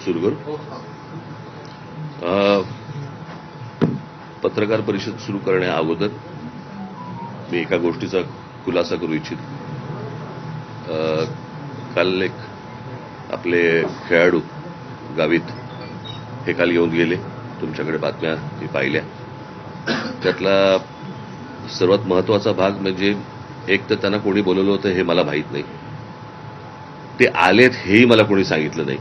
सुरू करू. पत्रकार परिषद सुरू करण्या अगोदर मी एका गोष्टीचा खुलासा करू इच्छितो. काल एक आपले खेळाडू गावित हे काल येऊन गेले. तुमच्याकडे बातम्या मी पाहिल्या. त्यातला सर्वात महत्वाचा भाग म्हणजे एक तर त्यांना कोणी बोलवलं होतं हे मला माहीत नाही. ते आलेत हेही मला कोणी सांगितलं नाही.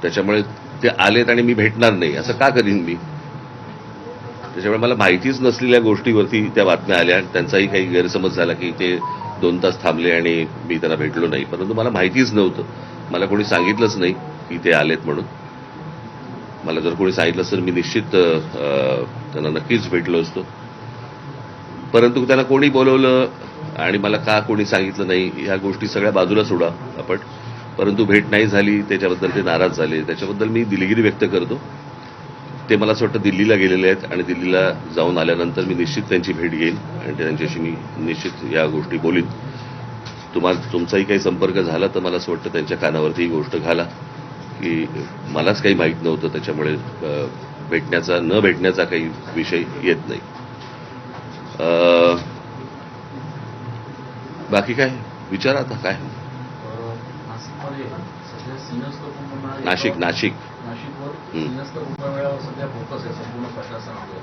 त्याच्यामुळे ते आलेत आणि मी भेटणार नाही असं का करीन मी? त्याच्यामुळे मला माहितीच नसलेल्या गोष्टीवरती त्या बातम्या आल्या आणि त्यांचाही काही गैरसमज झाला की ते 2 तास थांबले आणि मी त्यांना भेटलो नाही. परंतु मला माहितीच नव्हतं. मला कोणी सांगितलंच नाही की ते आलेत म्हणून. मला जर कोणी सांगितलं तर मी निश्चित त्यांना नक्कीच भेटलो असतो. परंतु त्यांना कोणी बोलवलं आणि मला का कोणी सांगितलं नाही ह्या गोष्टी सगळ्या बाजूला सोडा आपण. परंतु भेट नाही झाली त्याच्याबद्दल ते नाराज झाले. त्याच्याबद्दल मी दिलगिरी व्यक्त करतो. ते मला असं वाटतं दिल्लीला गेलेले आहेत आणि दिल्लीला जाऊन आल्यानंतर मी निश्चित त्यांची भेट घेईन आणि त्यांच्याशी मी निश्चित या गोष्टी बोलीन. तुमचाही काही संपर्क झाला तर मला असं वाटतं त्यांच्या कानावरती ही गोष्ट घाला की मलाच काही माहीत नव्हतं. त्याच्यामुळे भेटण्याचा न भेटण्याचा काही विषय येत नाही. बाकी काय विचारा आता काय. नाशिकवर सिंहस्थ कुंभमेळ्यावर सध्या फोकस आहे संपूर्ण प्रशासनावर.